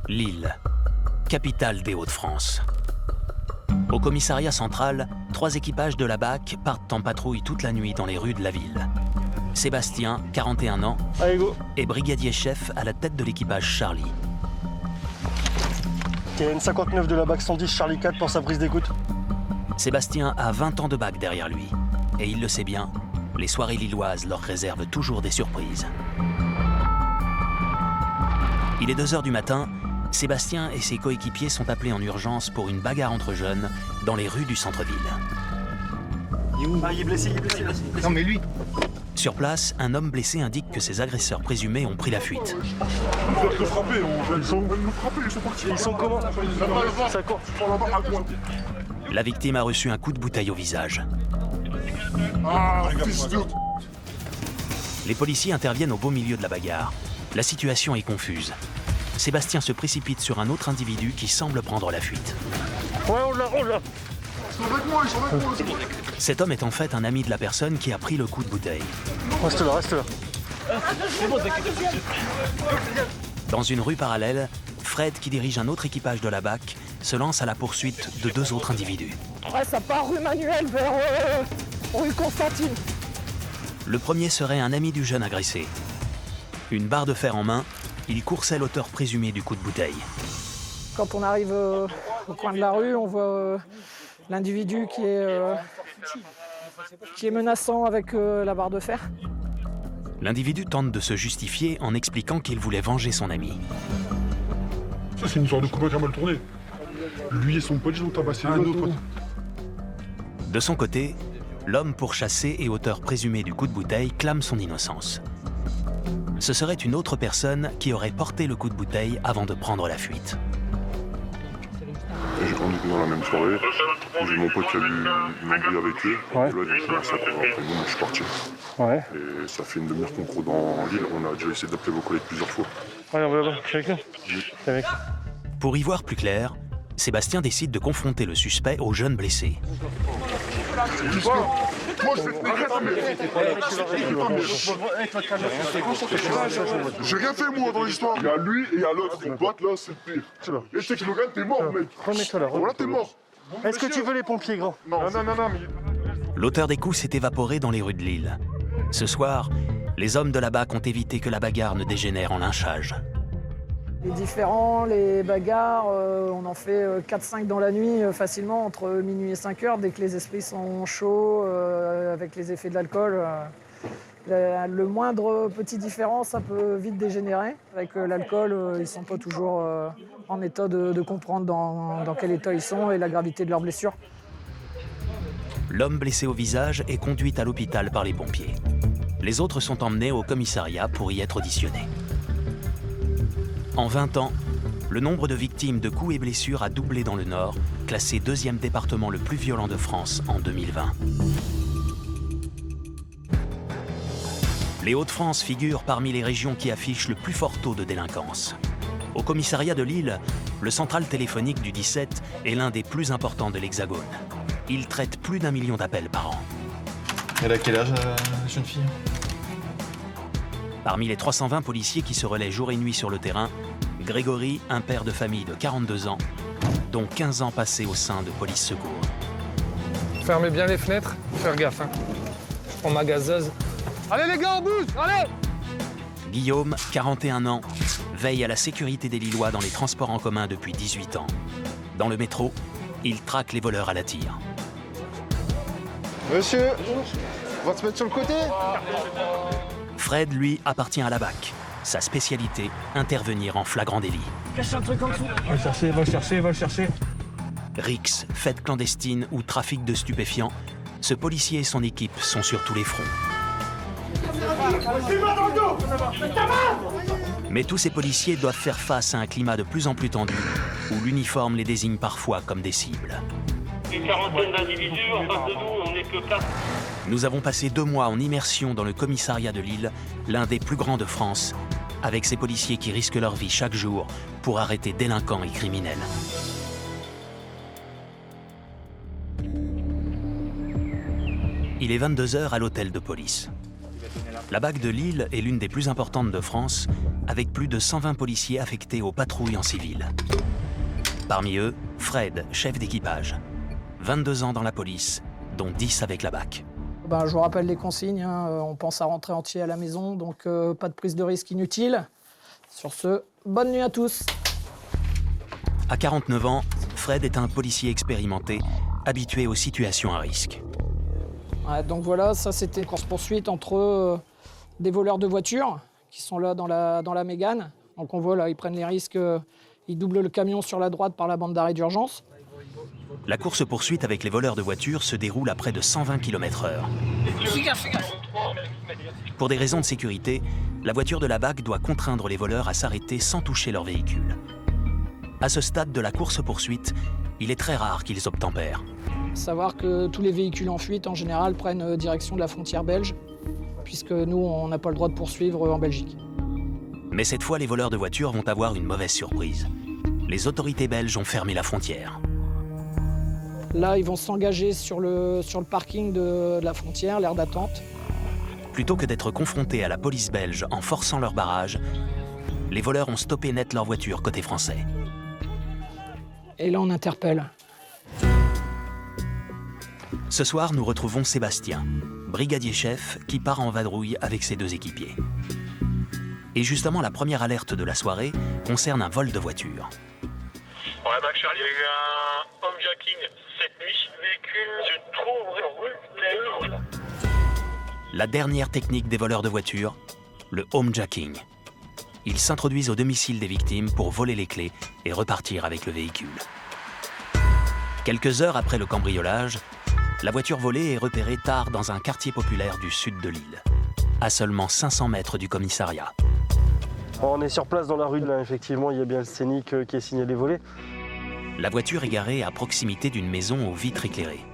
Lille, capitale des Hauts-de-France. Au commissariat central, 3 équipages de la BAC partent en patrouille toute la nuit dans les rues de la ville. Sébastien, 41 ans, est brigadier chef à la tête de l'équipage Charlie. TN 59 de la BAC 110 Charlie 4 pour sa prise d'écoute. Sébastien a 20 ans de BAC derrière lui. Et il le sait bien, les soirées lilloises leur réservent toujours des surprises. Il est 2 heures du matin. Sébastien et ses coéquipiers sont appelés en urgence pour une bagarre entre jeunes dans les rues du centre-ville. Il est blessé, Non mais lui. Sur place, un homme blessé indique que ses agresseurs présumés ont pris la fuite. Ils sont comment? Ça court. La victime a reçu un coup de bouteille au visage. Les policiers interviennent au beau milieu de la bagarre. La situation est confuse. Sébastien se précipite sur un autre individu qui semble prendre la fuite. Ouais, on l'a. Cet homme est en fait un ami de la personne qui a pris le coup de bouteille. Reste là. Dans une rue parallèle, Fred, qui dirige un autre équipage de la BAC, se lance à la poursuite de 2 autres individus. Ouais, ça part rue Manuel vers rue Constantine. Le premier serait un ami du jeune agressé. Une barre de fer en main, il coursait l'auteur présumé du coup de bouteille. Quand on arrive au coin de la rue, on voit l'individu qui est menaçant avec la barre de fer. L'individu tente de se justifier en expliquant qu'il voulait venger son ami. Ça, c'est une sorte de combat qui a mal tourné. Lui et son pote, ils ont tabassé un autre pote. De son côté, l'homme pourchassé et auteur présumé du coup de bouteille clame son innocence. Ce serait une autre personne qui aurait porté le coup de bouteille avant de prendre la fuite. On était dans la même soirée. J'ai mon pote qui a eu une embrouille avec eux. Ouais. Et là, ils ont commencé à courir après nous, moi je suis parti. Ouais. Et ça fait une demi-heure qu'on court dans l'île. On a déjà essayé d'appeler vos collègues plusieurs fois. Ouais, on va là-bas. Je suis avec nous. Pour y voir plus clair, Sébastien décide de confronter le suspect au jeune blessé. Moi, je vais te J'ai rien fait, moi, dans l'histoire. Il y a lui et il y a l'autre. Mon pote, là, c'est le pire. Et c'est que le gars, t'es mort, mec. Remets-toi là. Voilà, t'es mort. Est-ce que tu veux les pompiers, grand? Non, mais... L'auteur des coups s'est évaporé dans les rues de Lille. Ce soir, les hommes de la BAC ont évité que la bagarre ne dégénère en lynchage. Les différends, les bagarres, on en fait 4-5 dans la nuit facilement, entre minuit et 5 heures, dès que les esprits sont chauds, avec les effets de l'alcool. Le moindre petit différent, ça peut vite dégénérer. Avec l'alcool, ils ne sont pas toujours en état de comprendre dans quel état ils sont et la gravité de leurs blessures. L'homme blessé au visage est conduit à l'hôpital par les pompiers. Les autres sont emmenés au commissariat pour y être auditionnés. En 20 ans, le nombre de victimes de coups et blessures a doublé dans le Nord, classé 2e département le plus violent de France en 2020. Les Hauts-de-France figurent parmi les régions qui affichent le plus fort taux de délinquance. Au commissariat de Lille, le central téléphonique du 17 est l'un des plus importants de l'Hexagone. Il traite plus d'1 million d'appels par an. Elle a quel âge, la jeune fille? Parmi les 320 policiers qui se relaient jour et nuit sur le terrain, Grégory, un père de famille de 42 ans, dont 15 ans passés au sein de Police Secours. Fermez bien les fenêtres, faire gaffe. Hein. Je prends ma gazeuse. Allez les gars, on bouge, allez! Guillaume, 41 ans, veille à la sécurité des Lillois dans les transports en commun depuis 18 ans. Dans le métro, il traque les voleurs à la tire. Monsieur, on va se mettre sur le côté. Fred, lui, appartient à la BAC. Sa spécialité, intervenir en flagrant délit. Cache un truc en dessous. Va le chercher. Rix, fête clandestine ou trafic de stupéfiants, ce policier et son équipe sont sur tous les fronts. Mais tous ces policiers doivent faire face à un climat de plus en plus tendu, où l'uniforme les désigne parfois comme des cibles. Une quarantaine d'individus, en face de nous, on n'est que 4. Nous avons passé 2 mois en immersion dans le commissariat de Lille, l'un des plus grands de France, avec ces policiers qui risquent leur vie chaque jour pour arrêter délinquants et criminels. Il est 22h à l'hôtel de police. La BAC de Lille est l'une des plus importantes de France, avec plus de 120 policiers affectés aux patrouilles en civil. Parmi eux, Fred, chef d'équipage. 22 ans dans la police, dont 10 avec la BAC. Je vous rappelle les consignes, hein. On pense à rentrer entier à la maison, donc pas de prise de risque inutile. Sur ce, bonne nuit à tous. À 49 ans, Fred est un policier expérimenté, habitué aux situations à risque. Ouais, donc voilà, ça c'était une course-poursuite entre des voleurs de voitures qui sont là dans la Mégane. Donc on voit là, ils prennent les risques, ils doublent le camion sur la droite par la bande d'arrêt d'urgence. La course-poursuite avec les voleurs de voitures se déroule à près de 120 km/h. Pour des raisons de sécurité, la voiture de la BAC doit contraindre les voleurs à s'arrêter sans toucher leur véhicule. À ce stade de la course-poursuite, il est très rare qu'ils obtempèrent. Savoir que tous les véhicules en fuite, en général, prennent direction de la frontière belge, puisque nous, on n'a pas le droit de poursuivre en Belgique. Mais cette fois, les voleurs de voitures vont avoir une mauvaise surprise. Les autorités belges ont fermé la frontière. Là, ils vont s'engager sur le parking de la frontière, l'aire d'attente. Plutôt que d'être confrontés à la police belge en forçant leur barrage, les voleurs ont stoppé net leur voiture côté français. Et là, on interpelle. Ce soir, nous retrouvons Sébastien, brigadier chef qui part en vadrouille avec ses 2 équipiers. Et justement, la première alerte de la soirée concerne un vol de voiture. Ouais, Mac Charlie, il y a eu un homejacking cette nuit. Le véhicule se trouve rue des Hurles. La dernière technique des voleurs de voitures, le homejacking. Ils s'introduisent au domicile des victimes pour voler les clés et repartir avec le véhicule. Quelques heures après le cambriolage, la voiture volée est repérée tard dans un quartier populaire du sud de Lille, à seulement 500 mètres du commissariat. On est sur place dans la rue, là, effectivement, il y a bien le scénic qui est signalé volé. La voiture est garée à proximité d'une maison aux vitres éclairées.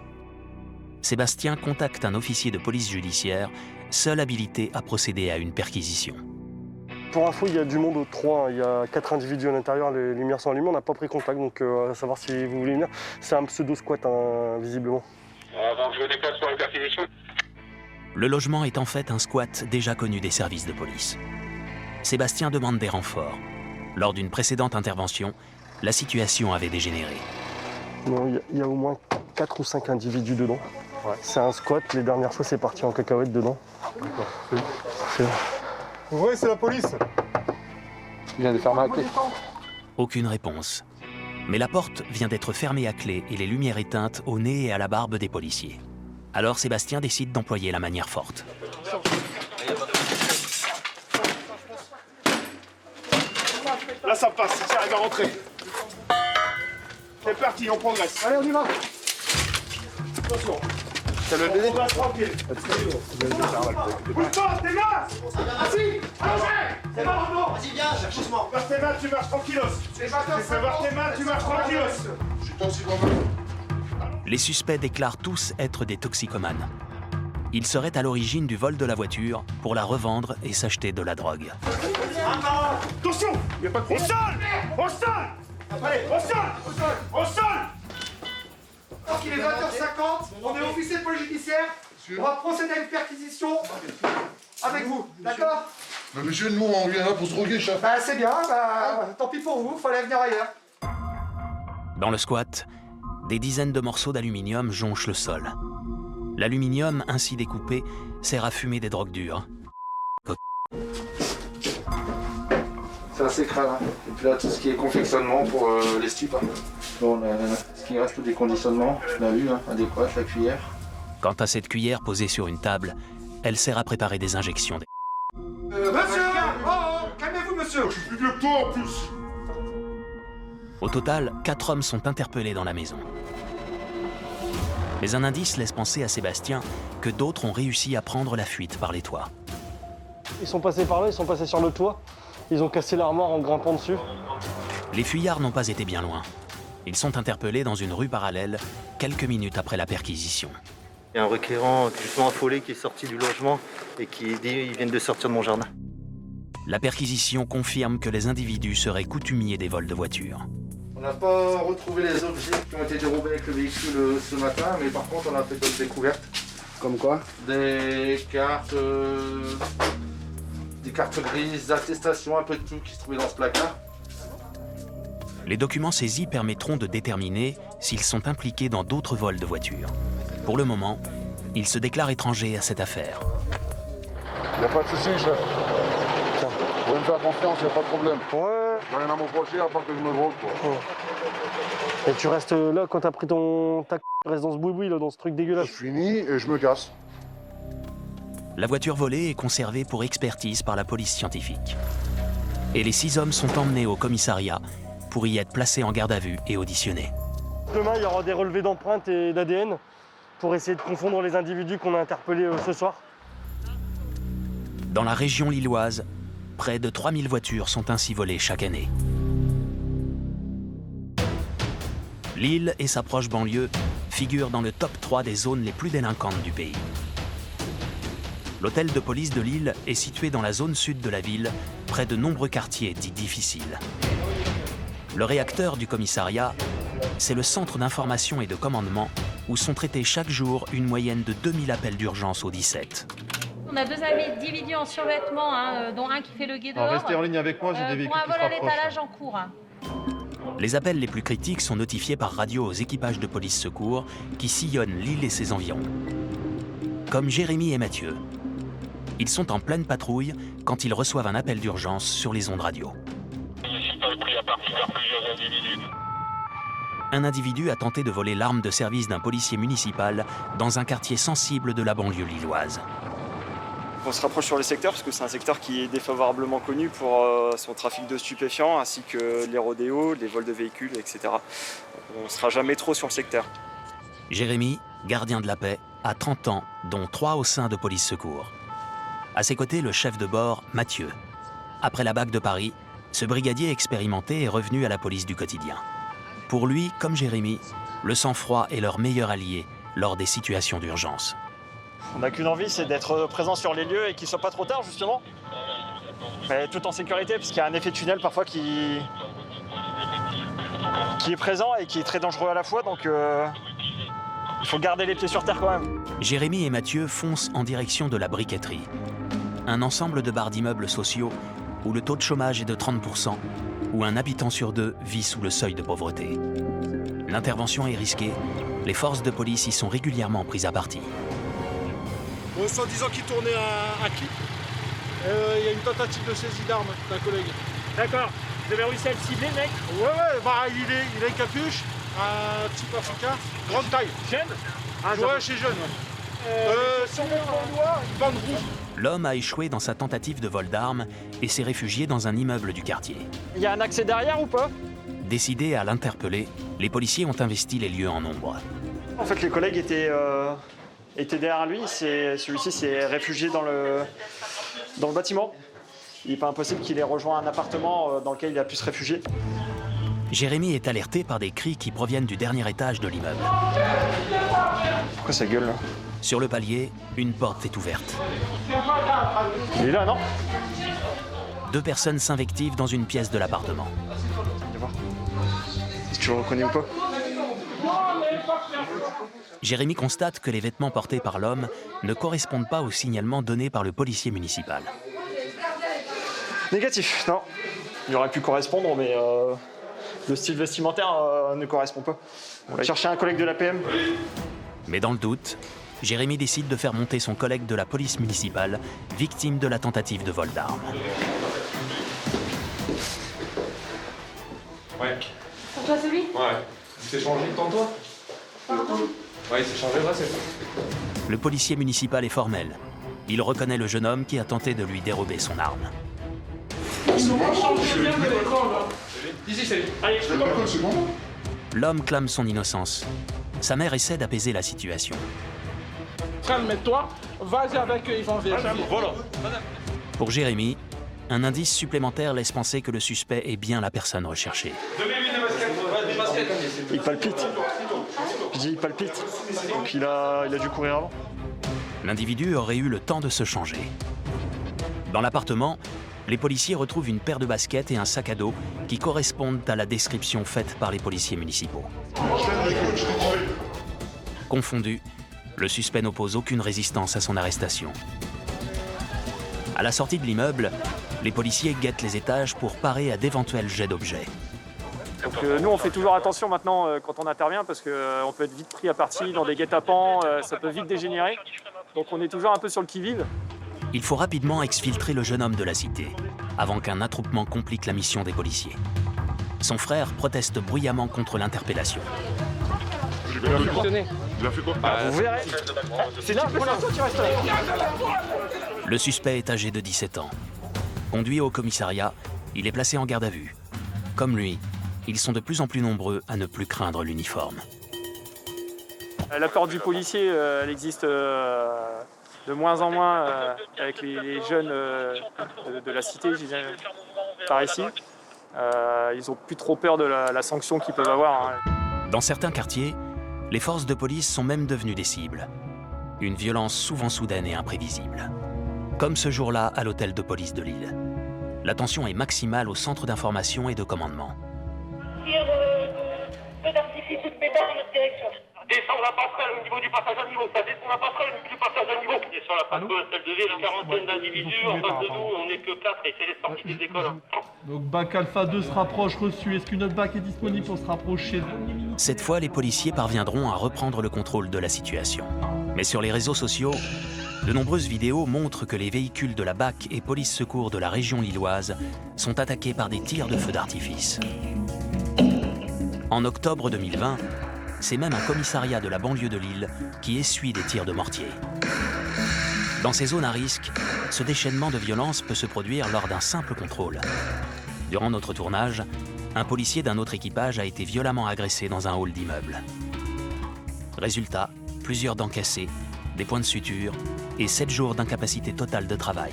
Sébastien contacte un officier de police judiciaire, seul habilité à procéder à une perquisition. Pour info, il y a du monde au 3, il y a 4 individus à l'intérieur, les lumières sont allumées, on n'a pas pris contact, donc à savoir si vous voulez venir. C'est un pseudo-squat, hein, visiblement. Donc je me déplace pour la perquisition. Le logement est en fait un squat déjà connu des services de police. Sébastien demande des renforts. Lors d'une précédente intervention, la situation avait dégénéré. Non, il y a au moins 4 ou 5 individus dedans. Ouais. C'est un squat, les dernières fois c'est parti en cacahuète dedans. D'accord. Ouais, c'est la police. Il vient de fermer la clé. Aucune réponse. Mais la porte vient d'être fermée à clé et les lumières éteintes au nez et à la barbe des policiers. Alors Sébastien décide d'employer la manière forte. Là, ça passe, j'arrive à rentrer. C'est parti, on progresse. Allez, on y va. Attention. T'as le bébé? On va tranquille. Bouge pas, tes mains. Assis, allongé. C'est bon, Renaud. Vas-y, viens, cherche-moi. Vers tes mains, tu marches tranquillos. Tu fais voir tes mains, tu marches tranquillos. Je suis toxicomane. Les suspects déclarent tous être des toxicomanes. Ils seraient à l'origine du vol de la voiture pour la revendre et s'acheter de la drogue. Attention, il n'y a pas de... Au sol. Au sol. Allez, au sol. Au sol. Donc il est 20h50, on est officier de police judiciaire, on va procéder à une perquisition avec vous, d'accord? Mais monsieur, nous, on vient là pour se droguer, chef. Bah c'est bien, tant pis pour vous, fallait venir ailleurs. Dans le squat, des dizaines de morceaux d'aluminium jonchent le sol. L'aluminium, ainsi découpé, sert à fumer des drogues dures. C'est assez crade. Hein. Et puis là, tout ce qui est confectionnement pour les stupes. Hein. Bon, ce qui reste des conditionnements, on a vu, hein, adéquat, la cuillère. Quant à cette cuillère posée sur une table, elle sert à préparer des injections. Monsieur, calmez-vous monsieur. Je suis plus vieux que toi en plus. Au total, 4 hommes sont interpellés dans la maison. Mais un indice laisse penser à Sébastien que d'autres ont réussi à prendre la fuite par les toits. Ils sont passés par là, ils sont passés sur le toit. Ils ont cassé l'armoire en grimpant dessus. Les fuyards n'ont pas été bien loin. Ils sont interpellés dans une rue parallèle, quelques minutes après la perquisition. Il y a un requérant justement affolé qui est sorti du logement et qui dit ils viennent de sortir de mon jardin. La perquisition confirme que les individus seraient coutumiers des vols de voitures. On n'a pas retrouvé les objets qui ont été dérobés avec le véhicule ce matin, mais par contre on a fait d'autres découvertes. Comme quoi? Des cartes grises, d'attestation, un peu de tout qui se trouvait dans ce placard. Les documents saisis permettront de déterminer s'ils sont impliqués dans d'autres vols de voitures. Pour le moment, ils se déclarent étrangers à cette affaire. Y a pas de souci, chef. Vous pouvez me faire confiance, y a pas de problème. Ouais. J'ai rien à m'approcher à part que je me drogue, quoi. Et tu restes là quand t'as pris ta tu restes dans ce boui-boui, là, dans ce truc dégueulasse. Je finis et je me casse. La voiture volée est conservée pour expertise par la police scientifique. Et les 6 hommes sont emmenés au commissariat pour y être placés en garde à vue et auditionnés. Demain, il y aura des relevés d'empreintes et d'ADN pour essayer de confondre les individus qu'on a interpellés ce soir. Dans la région lilloise, près de 3000 voitures sont ainsi volées chaque année. Lille et sa proche banlieue figurent dans le top 3 des zones les plus délinquantes du pays. L'hôtel de police de Lille est situé dans la zone sud de la ville, près de nombreux quartiers dits difficiles. Le réacteur du commissariat, c'est le centre d'information et de commandement où sont traités chaque jour une moyenne de 2000 appels d'urgence au 17. On a 2 individus en survêtement, dont un qui fait le guet dehors. Restez en ligne avec moi, j'ai des véhicules pour un qui vol se à rapprochent. l'étalage en cours. Les appels les plus critiques sont notifiés par radio aux équipages de police secours qui sillonnent Lille et ses environs. Comme Jérémy et Mathieu. Ils sont en pleine patrouille quand ils reçoivent un appel d'urgence sur les ondes radio. Un individu a tenté de voler l'arme de service d'un policier municipal dans un quartier sensible de la banlieue lilloise. On se rapproche sur le secteur parce que c'est un secteur qui est défavorablement connu pour son trafic de stupéfiants ainsi que les rodéos, les vols de véhicules, etc. On ne sera jamais trop sur le secteur. Jérémy, gardien de la paix, a 30 ans, dont 3 au sein de police secours. À ses côtés, le chef de bord, Mathieu. Après la BAC de Paris, ce brigadier expérimenté est revenu à la police du quotidien. Pour lui, comme Jérémy, le sang-froid est leur meilleur allié lors des situations d'urgence. On n'a qu'une envie, c'est d'être présent sur les lieux et qu'il ne soit pas trop tard, justement. Mais tout en sécurité, parce qu'il y a un effet tunnel parfois qui est présent et qui est très dangereux à la fois, donc il faut garder les pieds sur terre quand même. Jérémy et Mathieu foncent en direction de la briqueterie, un ensemble de bars d'immeubles sociaux où le taux de chômage est de 30%, où un habitant sur 2 vit sous le seuil de pauvreté. L'intervention est risquée, les forces de police y sont régulièrement prises à partie. Soi-disant qu'il tournait un clip. Il y a une tentative de saisie d'armes d'un collègue. D'accord. Vous avez réussi à le cibler, mec? Ouais, bah il a une capuche, un type africain, grande taille. Jeune? Ouais, chez jeune. Sur mon plan noir, une bande rouge. L'homme a échoué dans sa tentative de vol d'armes et s'est réfugié dans un immeuble du quartier. Il y a un accès derrière ou pas? Décidés à l'interpeller, les policiers ont investi les lieux en nombre. En fait, les collègues étaient derrière lui. Celui-ci s'est réfugié dans le bâtiment. Il n'est pas impossible qu'il ait rejoint un appartement dans lequel il a pu se réfugier. Jérémy est alerté par des cris qui proviennent du dernier étage de l'immeuble. Pourquoi ça gueule là? Sur le palier, une porte est ouverte. Il est là, non? 2 personnes s'invectivent dans une pièce de l'appartement. Viens voir. Si tu le reconnais ou pas? Jérémy constate que les vêtements portés par l'homme ne correspondent pas au signalement donné par le policier municipal. Négatif, non. Il aurait pu correspondre, mais le style vestimentaire ne correspond pas. On va chercher un collègue de l'APM. Mais dans le doute, Jérémy décide de faire monter son collègue de la police municipale, victime de la tentative de vol d'armes. Ouais. Pour toi, celui? Ouais. C'est changé de temps, toi? Ouais, il s'est changé, là, c'est ça. Le policier municipal est formel. Il reconnaît le jeune homme qui a tenté de lui dérober son arme. Ici, c'est lui. Allez, je L'alcool, c'est bon? L'homme clame son innocence. Sa mère essaie d'apaiser la situation. Calme-toi, vas-y avec eux, ils vont vérifier. Voilà. Pour Jérémy, un indice supplémentaire laisse penser que le suspect est bien la personne recherchée. Donnez-lui des baskets. Il palpite. Je dis il palpite. Donc il a dû courir avant. L'individu aurait eu le temps de se changer. Dans l'appartement, les policiers retrouvent une paire de baskets et un sac à dos qui correspondent à la description faite par les policiers municipaux. Confondus, Le suspect n'oppose aucune résistance à son arrestation. À la sortie de l'immeuble, les policiers guettent les étages pour parer à d'éventuels jets d'objets. Donc nous, on fait toujours attention maintenant quand on intervient parce qu'on peut être vite pris à partie dans des guet-apens, ça peut vite dégénérer. Donc on est toujours un peu sur le qui-vive. Il faut rapidement exfiltrer le jeune homme de la cité, avant qu'un attroupement complique la mission des policiers. Son frère proteste bruyamment contre l'interpellation. Il a fait quoi? Vous verrez. C'est là, pour l'instant, tu restes là. Le suspect est âgé de 17 ans. Conduit au commissariat, il est placé en garde à vue. Comme lui, ils sont de plus en plus nombreux à ne plus craindre l'uniforme. La peur du policier, elle existe de moins en moins avec les jeunes de la cité, je dirais, par ici. Ils n'ont plus trop peur de la sanction qu'ils peuvent avoir. Dans certains quartiers, les forces de police sont même devenues des cibles. Une violence souvent soudaine et imprévisible. Comme ce jour-là à l'hôtel de police de Lille. La tension est maximale au centre d'information et de commandement. Feu d'artifice ou de pétard dans notre direction. Descendre la passerelle au niveau du passage à niveau. Ça descend la passerelle au niveau du passage à niveau. Et sur la passerelle, celle de ville, une quarantaine d'individus. En face de nous, on n'est que 4 et c'est les sorties des écoles. Donc BAC Alpha 2 se rapproche, reçu. Est-ce qu'une autre BAC est disponible pour se rapprocher? Cette fois, les policiers parviendront à reprendre le contrôle de la situation. Mais sur les réseaux sociaux, de nombreuses vidéos montrent que les véhicules de la BAC et police secours de la région lilloise sont attaqués par des tirs de feu d'artifice. En octobre 2020, c'est même un commissariat de la banlieue de Lille qui essuie des tirs de mortier. Dans ces zones à risque, ce déchaînement de violence peut se produire lors d'un simple contrôle. Durant notre tournage, un policier d'un autre équipage a été violemment agressé dans un hall d'immeuble. Résultat, plusieurs dents cassées, des points de suture et 7 jours d'incapacité totale de travail.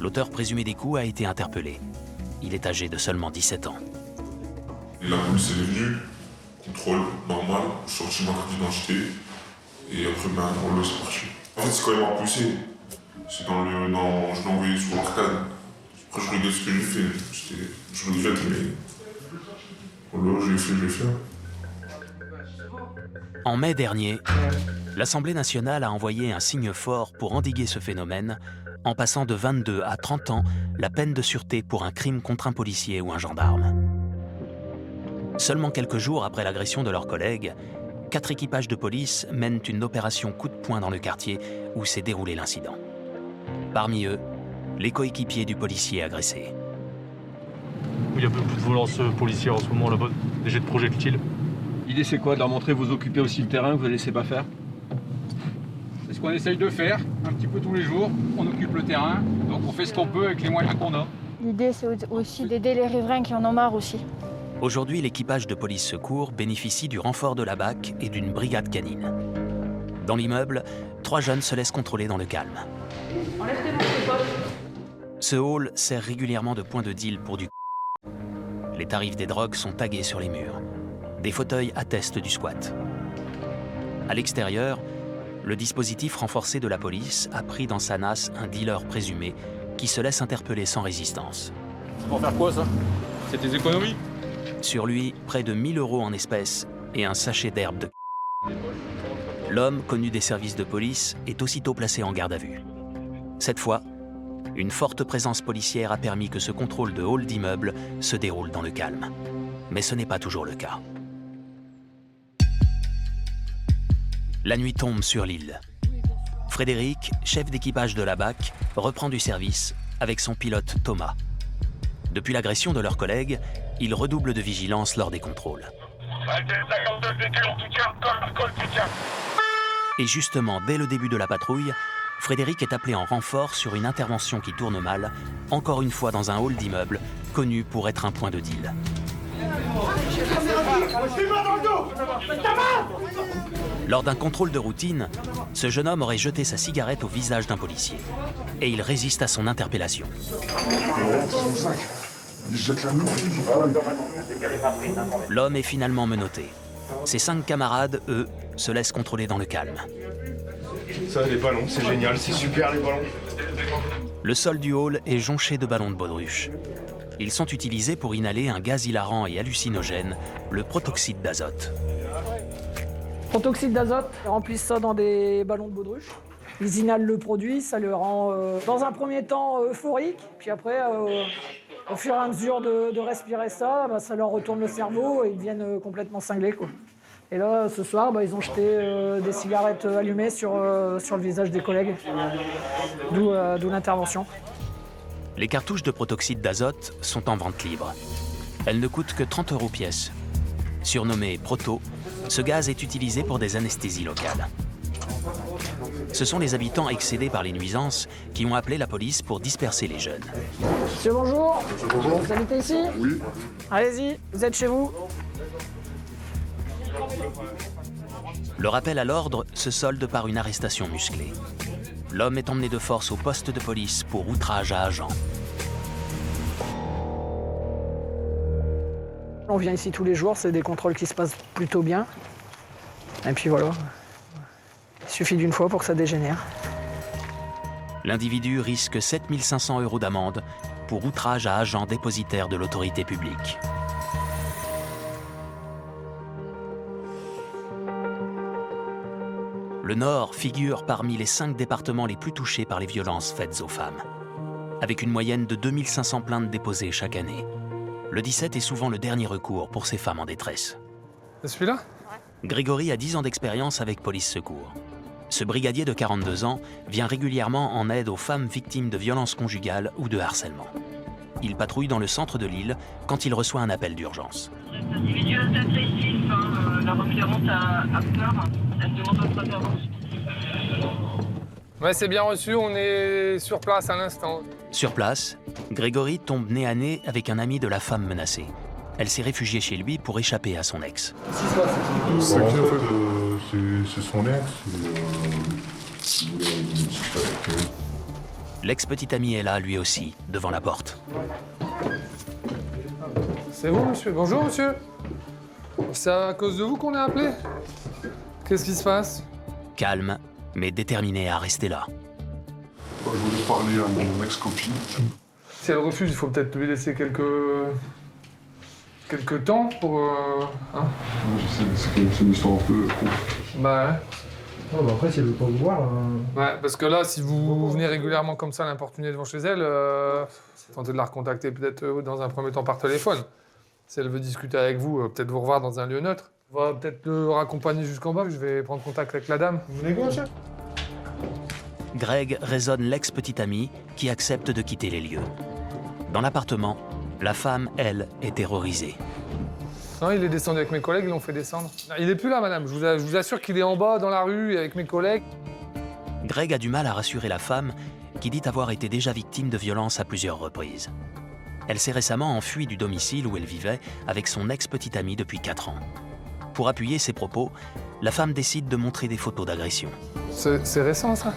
L'auteur présumé des coups a été interpellé. Il est âgé de seulement 17 ans. Et la police est venue, contrôle normal, sorti ma carte d'identité, et après on laisse partir. En fait, c'est quand même repoussé. C'est je l'ai envoyé sur l'arcade. Après, je regarde ce que j'ai fait. Je regrette, mais voilà, j'ai fait. En mai dernier, l'Assemblée nationale a envoyé un signe fort pour endiguer ce phénomène, en passant de 22 à 30 ans la peine de sûreté pour un crime contre un policier ou un gendarme. Seulement quelques jours après l'agression de leurs collègues, 4 équipages de police mènent une opération coup de poing dans le quartier où s'est déroulé l'incident. Parmi eux, les coéquipiers du policier agressé. Il y a beaucoup de violences policières en ce moment là-bas, des jets de projectiles. L'idée c'est quoi? De leur montrer que vous occupez aussi le terrain, que vous ne laissez pas faire? C'est ce qu'on essaye de faire, un petit peu tous les jours. On occupe le terrain, donc on fait ce qu'on peut avec les moyens qu'on a. L'idée c'est aussi d'aider les riverains qui en ont marre aussi. Aujourd'hui, l'équipage de police secours bénéficie du renfort de la BAC et d'une brigade canine. Dans l'immeuble, 3 jeunes se laissent contrôler dans le calme. Ce hall sert régulièrement de point de deal pour du. Les tarifs des drogues sont tagués sur les murs. Des fauteuils attestent du squat. À l'extérieur, le dispositif renforcé de la police a pris dans sa nasse un dealer présumé qui se laisse interpeller sans résistance. C'est pour faire quoi ça? C'est tes économies? Sur lui, près de 1 000 € en espèces et un sachet d'herbe de. L'homme, connu des services de police, est aussitôt placé en garde à vue. Cette fois, une forte présence policière a permis que ce contrôle de hall d'immeuble se déroule dans le calme. Mais ce n'est pas toujours le cas. La nuit tombe sur l'île. Frédéric, chef d'équipage de la BAC, reprend du service avec son pilote Thomas. Depuis l'agression de leurs collègues, ils redoublent de vigilance lors des contrôles. Et justement, dès le début de la patrouille, Frédéric est appelé en renfort sur une intervention qui tourne mal, encore une fois dans un hall d'immeuble, connu pour être un point de deal. Lors d'un contrôle de routine, ce jeune homme aurait jeté sa cigarette au visage d'un policier. Et il résiste à son interpellation. L'homme est finalement menotté. Ses 5 camarades, eux, se laissent contrôler dans le calme. Ça, les ballons, c'est génial, c'est super les ballons. Le sol du hall est jonché de ballons de baudruche. Ils sont utilisés pour inhaler un gaz hilarant et hallucinogène, le protoxyde d'azote. Protoxyde d'azote, ils remplissent ça dans des ballons de baudruche. Ils inhalent le produit, ça les rend dans un premier temps euphoriques, puis après, au fur et à mesure de respirer ça, ça leur retourne le cerveau et ils deviennent complètement cinglés, quoi. Et là, ce soir, ils ont jeté des cigarettes allumées sur le visage des collègues, d'où l'intervention. Les cartouches de protoxyde d'azote sont en vente libre. Elles ne coûtent que 30 € pièce. Surnommé Proto, ce gaz est utilisé pour des anesthésies locales. Ce sont les habitants excédés par les nuisances qui ont appelé la police pour disperser les jeunes. Monsieur, bonjour. Bonjour. Vous habitez ici? Oui. Allez-y, vous êtes chez vous? Le rappel à l'ordre se solde par une arrestation musclée. L'homme est emmené de force au poste de police pour outrage à agent. On vient ici tous les jours, c'est des contrôles qui se passent plutôt bien. Et puis voilà. Il suffit d'une fois pour que ça dégénère. L'individu risque 7 500 € d'amende pour outrage à agent dépositaire de l'autorité publique. Le Nord figure parmi les 5 départements les plus touchés par les violences faites aux femmes. Avec une moyenne de 2500 plaintes déposées chaque année, le 17 est souvent le dernier recours pour ces femmes en détresse. C'est celui-là? Grégory a 10 ans d'expérience avec Police Secours. Ce brigadier de 42 ans vient régulièrement en aide aux femmes victimes de violences conjugales ou de harcèlement. Il patrouille dans le centre de l'île quand il reçoit un appel d'urgence. Cet individu est agressif, la requérante a peur, elle demande votre intervention. Ouais, c'est bien reçu, on est sur place à l'instant. Sur place, Grégory tombe nez à nez avec un ami de la femme menacée. Elle s'est réfugiée chez lui pour échapper à son ex. C'est son ex. Il voulait discuter avec elle. L'ex-petit ami est là, lui aussi, devant la porte. C'est vous, monsieur? Bonjour, monsieur. C'est à cause de vous qu'on est appelé? Qu'est-ce qui se passe? Calme, mais déterminé à rester là. Je voulais parler à mon ex-copine. Si elle refuse, il faut peut-être lui laisser quelques temps pour... Je sais, c'est une histoire un peu courte. Bah ouais. Non, bah après, si elle veut pas vous voir... Ouais, parce que là, si vous venez régulièrement comme ça l'importuner devant chez elle, tentez de la recontacter peut-être dans un premier temps par téléphone. Si elle veut discuter avec vous, peut-être vous revoir dans un lieu neutre. On va peut-être le raccompagner jusqu'en bas, je vais prendre contact avec la dame. Vous venez quoi, monsieur? Greg raisonne l'ex-petit ami qui accepte de quitter les lieux. Dans l'appartement, la femme, elle, est terrorisée. Non, il est descendu avec mes collègues, ils l'ont fait descendre. Il est plus là, madame. Je vous assure qu'il est en bas, dans la rue, avec mes collègues. Greg a du mal à rassurer la femme qui dit avoir été déjà victime de violences à plusieurs reprises. Elle s'est récemment enfuie du domicile où elle vivait avec son ex-petit ami depuis 4 ans. Pour appuyer ses propos, la femme décide de montrer des photos d'agression. C'est récent, ça?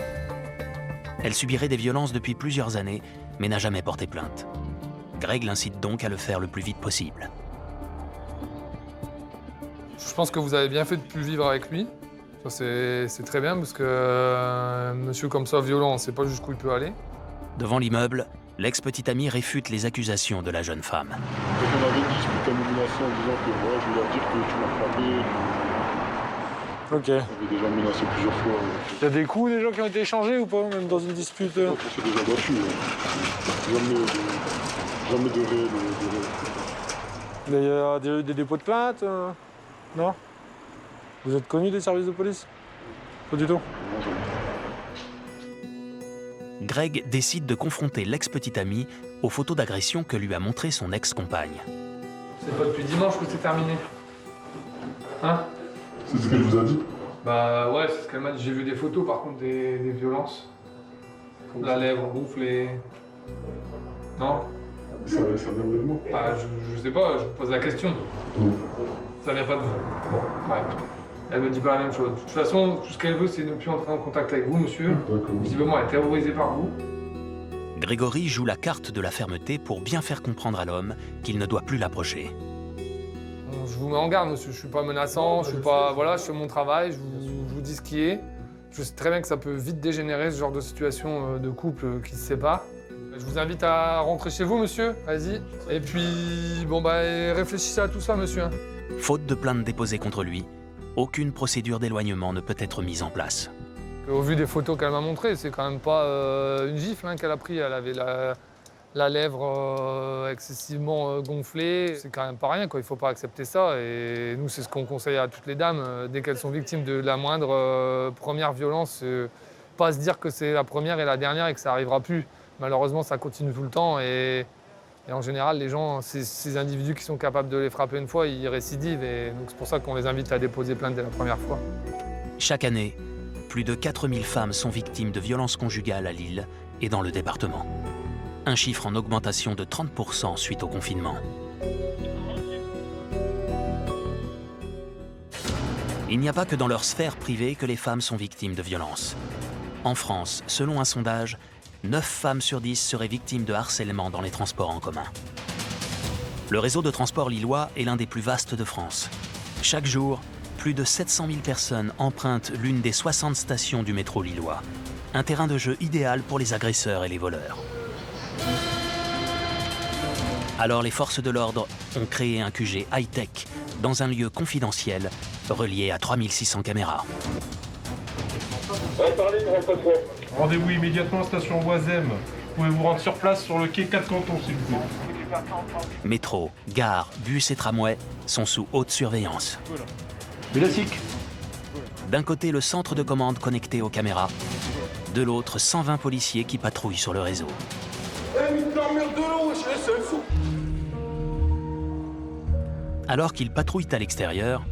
Elle subirait des violences depuis plusieurs années, mais n'a jamais porté plainte. Greg l'incite donc à le faire le plus vite possible. Je pense que vous avez bien fait de plus vivre avec lui. C'est très bien parce que monsieur comme ça, violent, on ne sait pas jusqu'où il peut aller. Devant l'immeuble, l'ex-petit ami réfute les accusations de la jeune femme. On avait discuté à menacé en disant que ouais, je voulais leur dire que tu m'as frappé. Ok. On avait déjà menacé plusieurs fois. Il y a des coups déjà qui ont été échangés ou pas, même dans une dispute? On s'est déjà battu. Jamais de réel. Mais il y a des dépôts de plainte? Non? Vous êtes connu des services de police? Pas du tout. Greg décide de confronter l'ex-petit ami aux photos d'agression que lui a montré son ex-compagne. C'est pas depuis dimanche que c'est terminé. Hein? C'est ce qu'elle vous a dit? Bah ouais, c'est ce qu'elle m'a dit. J'ai vu des photos par contre des violences. La lèvre gonflée. Non? Ça vient de moi? Bah je sais pas, je vous pose la question. Non. Ça vient pas de vous? Bon, ouais. Elle me dit pas la même chose. De toute façon, tout ce qu'elle veut, c'est ne plus entrer en contact avec vous, monsieur. Visiblement, elle est terrorisée par vous. Grégory joue la carte de la fermeté pour bien faire comprendre à l'homme qu'il ne doit plus l'approcher. Je vous mets en garde, monsieur. Je suis pas menaçant, je suis pas... Voilà, je fais mon travail, je vous dis ce qui est. Je sais très bien que ça peut vite dégénérer, ce genre de situation de couple qui se sépare. Je vous invite à rentrer chez vous, monsieur. Allez-y. Et puis, bon, bah, réfléchissez à tout ça, monsieur. Faute de plainte déposée contre lui, aucune procédure d'éloignement ne peut être mise en place. Au vu des photos qu'elle m'a montrées, c'est quand même pas une gifle qu'elle a pris. Elle avait la lèvre excessivement gonflée. C'est quand même pas rien, quoi. Il faut pas accepter ça. Et nous, c'est ce qu'on conseille à toutes les dames. Dès qu'elles sont victimes de la moindre première violence, pas se dire que c'est la première et la dernière et que ça arrivera plus. Malheureusement, ça continue tout le temps. Et en général, les gens, ces individus qui sont capables de les frapper une fois, ils récidivent. Et donc c'est pour ça qu'on les invite à déposer plainte dès la première fois. Chaque année, plus de 4000 femmes sont victimes de violences conjugales à Lille et dans le département. Un chiffre en augmentation de 30% suite au confinement. Il n'y a pas que dans leur sphère privée que les femmes sont victimes de violences. En France, selon un sondage, 9 femmes sur 10 seraient victimes de harcèlement dans les transports en commun. Le réseau de transport lillois est l'un des plus vastes de France. Chaque jour, plus de 700 000 personnes empruntent l'une des 60 stations du métro lillois. Un terrain de jeu idéal pour les agresseurs et les voleurs. Alors les forces de l'ordre ont créé un QG high-tech dans un lieu confidentiel relié à 3600 caméras. Rendez-vous immédiatement à station Oisem. Vous pouvez vous rendre sur place sur le quai 4 Cantons, s'il vous plaît. Métro, gares, bus et tramways sont sous haute surveillance. Classique. D'un côté, le centre de commande connecté aux caméras. De l'autre, 120 policiers qui patrouillent sur le réseau. Alors qu'ils patrouillent à l'extérieur,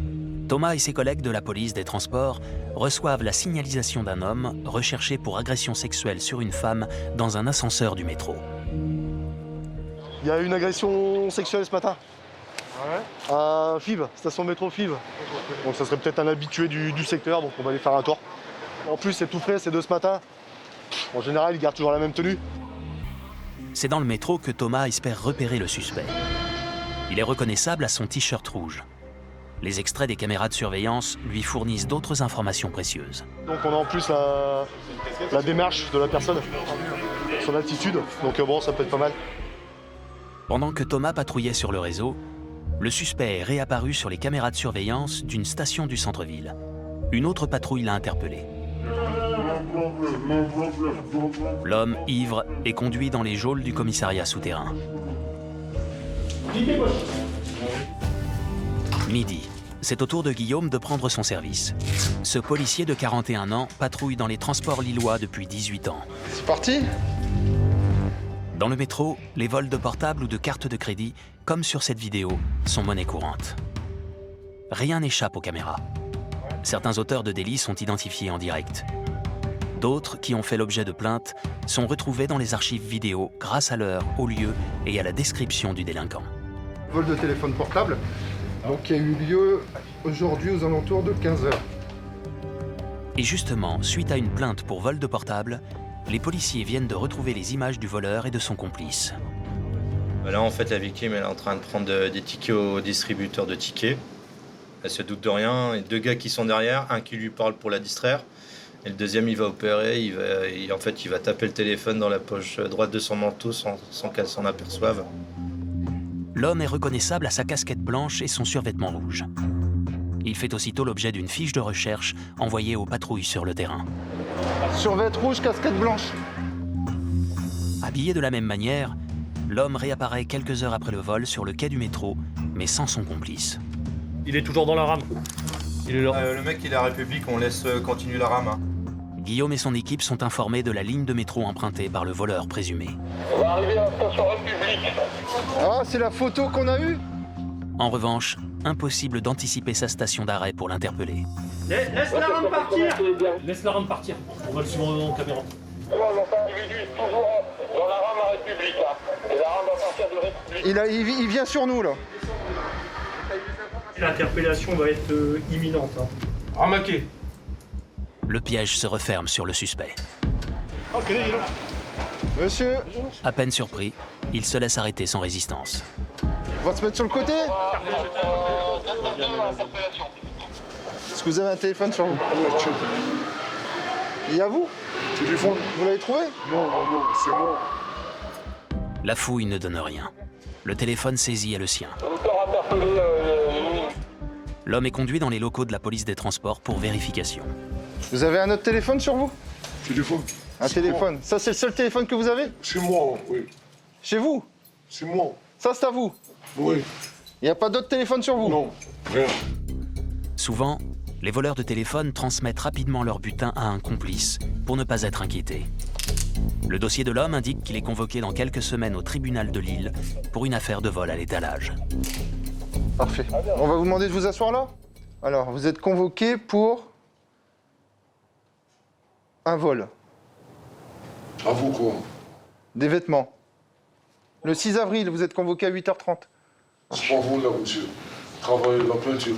Thomas et ses collègues de la police des transports reçoivent la signalisation d'un homme recherché pour agression sexuelle sur une femme dans un ascenseur du métro. Il y a une agression sexuelle ce matin. À Fives, station métro Fives. Donc ça serait peut-être un habitué du secteur, donc on va aller faire un tour. En plus c'est tout frais, c'est de ce matin. En général, ils gardent toujours la même tenue. C'est dans le métro que Thomas espère repérer le suspect. Il est reconnaissable à son t-shirt rouge. Les extraits des caméras de surveillance lui fournissent d'autres informations précieuses. Donc on a en plus la démarche de la personne, son attitude, donc bon, ça peut être pas mal. Pendant que Thomas patrouillait sur le réseau, le suspect est réapparu sur les caméras de surveillance d'une station du centre-ville. Une autre patrouille l'a interpellé. L'homme, ivre, est conduit dans les geôles du commissariat souterrain. Midi, c'est au tour de Guillaume de prendre son service. Ce policier de 41 ans patrouille dans les transports lillois depuis 18 ans. C'est parti. Dans le métro, les vols de portables ou de cartes de crédit, comme sur cette vidéo, sont monnaie courante. Rien n'échappe aux caméras. Certains auteurs de délits sont identifiés en direct. D'autres, qui ont fait l'objet de plaintes, sont retrouvés dans les archives vidéo grâce à l'heure, au lieu et à la description du délinquant. Vol de téléphone portable, donc qui a eu lieu aujourd'hui aux alentours de 15h. Et justement, suite à une plainte pour vol de portable, les policiers viennent de retrouver les images du voleur et de son complice. Là, en fait, la victime elle est en train de prendre des tickets au distributeur de tickets. Elle se doute de rien. Il y a 2 gars qui sont derrière, un qui lui parle pour la distraire. Et le deuxième, il va opérer. Il va taper le téléphone dans la poche droite de son manteau sans qu'elle s'en aperçoive. L'homme est reconnaissable à sa casquette blanche et son survêtement rouge. Il fait aussitôt l'objet d'une fiche de recherche envoyée aux patrouilles sur le terrain. Survêt rouge, casquette blanche. Habillé de la même manière, l'homme réapparaît quelques heures après le vol sur le quai du métro, mais sans son complice. Il est toujours dans la rame. Il est là. Le mec, il est à République, on laisse continuer la rame. Guillaume et son équipe sont informés de la ligne de métro empruntée par le voleur présumé. On va arriver à la station République. Ah, c'est la photo qu'on a eue. En revanche, impossible d'anticiper sa station d'arrêt pour l'interpeller. Laisse la rame partir. Laisse la rame partir. On va le suivre en caméra. L'individu est toujours dans la rame à République. Et la rame va partir de République. Il vient sur nous là. L'interpellation va être imminente. Ramaqué. Le piège se referme sur le suspect. Monsieur, À peine surpris, il se laisse arrêter sans résistance. on va se mettre sur le côté. Est-ce que vous avez un téléphone sur vous? Il y a vous? Vous l'avez trouvé? Non, c'est moi. La fouille ne donne rien. Le téléphone saisi est le sien. L'homme est conduit dans les locaux de la police des transports pour vérification. Vous avez un autre téléphone sur vous? Téléphone. Un téléphone. Ça, c'est le seul téléphone que vous avez? C'est moi, oui. Chez vous? C'est moi. Ça, c'est à vous? Oui. Il n'y a pas d'autre téléphone sur vous? Non, rien. Souvent, les voleurs de téléphone transmettent rapidement leur butin à un complice pour ne pas être inquiétés. Le dossier de l'homme indique qu'il est convoqué dans quelques semaines au tribunal de Lille pour une affaire de vol à l'étalage. Parfait. On va vous demander de vous asseoir là. Alors, vous êtes convoqué pour un vol. À vous quoi? Des vêtements. Le 6 avril, vous êtes convoqué à 8h30. C'est pas vous là, monsieur. Travaillez la peinture.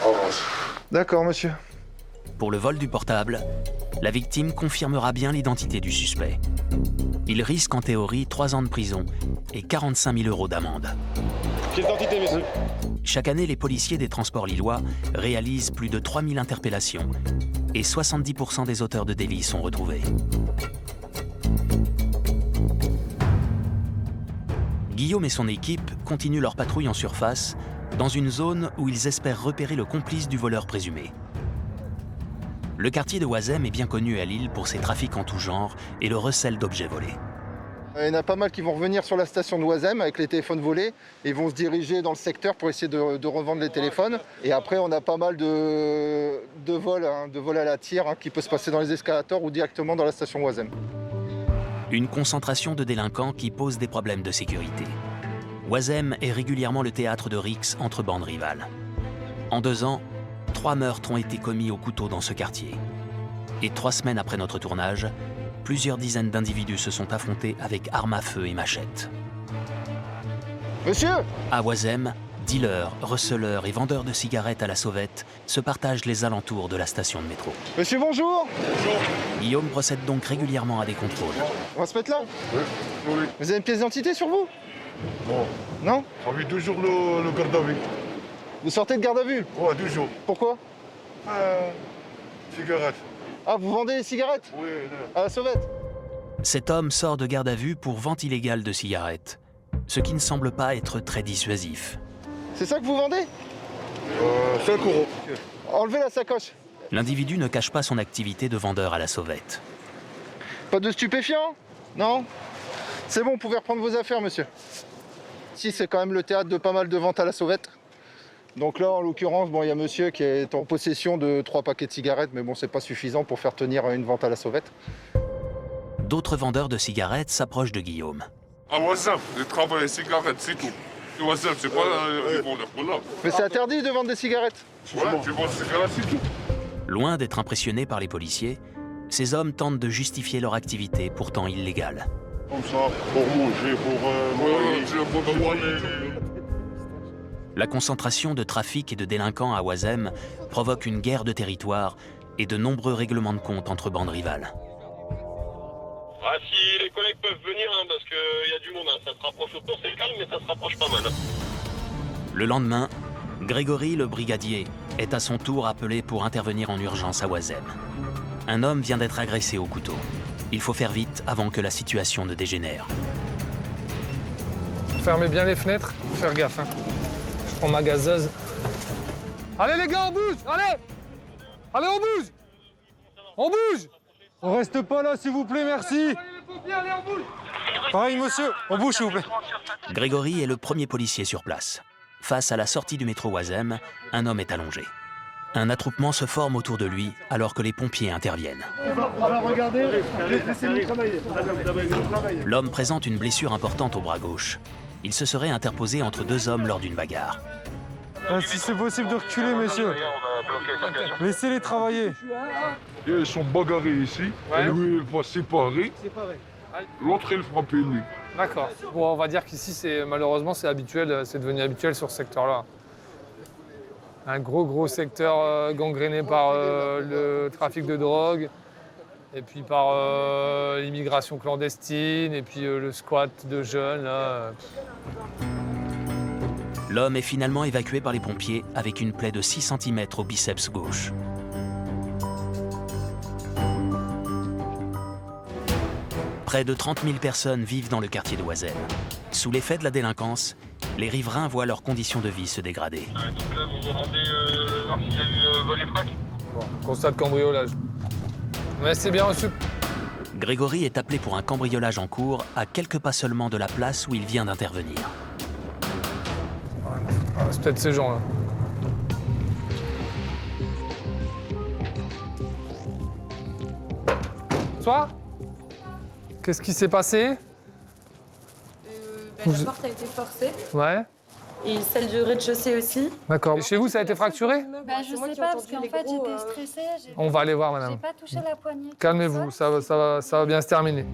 Avance. D'accord, monsieur. Pour le vol du portable, la victime confirmera bien l'identité du suspect. Il risque en théorie 3 ans de prison et 45 000 € d'amende. Quelle identité, monsieur? Chaque année, les policiers des transports lillois réalisent plus de 3000 interpellations et 70% des auteurs de délits sont retrouvés. Guillaume et son équipe continuent leur patrouille en surface dans une zone où ils espèrent repérer le complice du voleur présumé. Le quartier de Oisem est bien connu à Lille pour ses trafics en tout genre et le recel d'objets volés. Il y en a pas mal qui vont revenir sur la station de Oisem avec les téléphones volés et vont se diriger dans le secteur pour essayer de revendre les téléphones. Et après, on a pas mal de vols, de vols à la tire qui peut se passer dans les escalators ou directement dans la station Oisem. Une concentration de délinquants qui pose des problèmes de sécurité. Oisem est régulièrement le théâtre de rixes entre bandes rivales. En 2 ans, 3 meurtres ont été commis au couteau dans ce quartier. Et 3 semaines après notre tournage, plusieurs dizaines d'individus se sont affrontés avec armes à feu et machettes. Monsieur! À Oisem, dealers, receleurs et vendeurs de cigarettes à la sauvette se partagent les alentours de la station de métro. Monsieur, bonjour! Bonjour. Guillaume procède donc régulièrement à des contrôles. On va se mettre là? Oui. Oui. Vous avez une pièce d'identité sur vous? Bon. Non? On vit toujours le garde à vue. Vous sortez de garde à vue? Ouais, toujours. Pourquoi? Cigarette. Ah, vous vendez des cigarettes? Oui, à la sauvette? Cet homme sort de garde à vue pour vente illégale de cigarettes, ce qui ne semble pas être très dissuasif. C'est ça que vous vendez? 5 €. Enlevez la sacoche. L'individu ne cache pas son activité de vendeur à la sauvette. Pas de stupéfiants? Non? C'est bon, vous pouvez reprendre vos affaires, monsieur. Si, c'est quand même le théâtre de pas mal de ventes à la sauvette. Donc là, en l'occurrence, bon, il y a monsieur qui est en possession de 3 paquets de cigarettes, mais bon, c'est pas suffisant pour faire tenir une vente à la sauvette. D'autres vendeurs de cigarettes s'approchent de Guillaume. À Oisem, je travaille les cigarettes, c'est tout. Oisem, c'est pas les vendeurs pour là. Mais c'est interdit de vendre des cigarettes. Ouais, tu vends des cigarettes, c'est tout. Loin d'être impressionnés par les policiers, ces hommes tentent de justifier leur activité pourtant illégale. Comme ça, pour manger, pour boire. La concentration de trafic et de délinquants à Oisem provoque une guerre de territoire et de nombreux règlements de compte entre bandes rivales. Ah, si les collègues peuvent venir, parce qu'il y a du monde, ça se rapproche autour, c'est calme, mais ça se rapproche pas mal. Le lendemain, Grégory, le brigadier, est à son tour appelé pour intervenir en urgence à Oisem. Un homme vient d'être agressé au couteau. Il faut faire vite avant que la situation ne dégénère. Fermez bien les fenêtres, faut faire gaffe. Je prends ma gazeuse. Allez les gars, on bouge! Allez! Allez, on bouge! On bouge! On reste pas là, s'il vous plaît, merci. Pareil, monsieur, on bouge, s'il vous plaît. Grégory est le premier policier sur place. Face à la sortie du métro Oisem, un homme est allongé. Un attroupement se forme autour de lui alors que les pompiers interviennent. L'homme présente une blessure importante au bras gauche. Il se serait interposé entre 2 hommes lors d'une bagarre. Si c'est possible de reculer, monsieur. Laissez-les travailler. Ils sont bagarrés ici. Ouais. Et lui, il va séparer. L'autre, il frappe lui. D'accord. Bon, on va dire qu'ici, malheureusement, c'est habituel, c'est devenu habituel sur ce secteur-là. Un gros secteur gangréné par le trafic de drogue, et puis par l'immigration clandestine, et puis le squat de jeunes. Là. L'homme est finalement évacué par les pompiers avec une plaie de 6 cm au biceps gauche. Près de 30 000 personnes vivent dans le quartier d'Oisem. Sous l'effet de la délinquance, les riverains voient leurs conditions de vie se dégrader. Donc là, vous demandez voir s'il y a eu vol et frac. Bon, constat de cambriolage. Ouais, c'est bien reçu. Grégory est appelé pour un cambriolage en cours à quelques pas seulement de la place où il vient d'intervenir. Ah, c'est peut-être ces gens-là. Bonsoir. Qu'est-ce qui s'est passé? La porte a été forcée. Ouais. Et celle du rez-de-chaussée aussi. D'accord. Chez vous, ça a été fracturé? Je sais pas, parce qu'en fait, j'étais stressée. On va aller voir, madame. J'ai pas touché la poignée. Calmez-vous, ça va bien se terminer.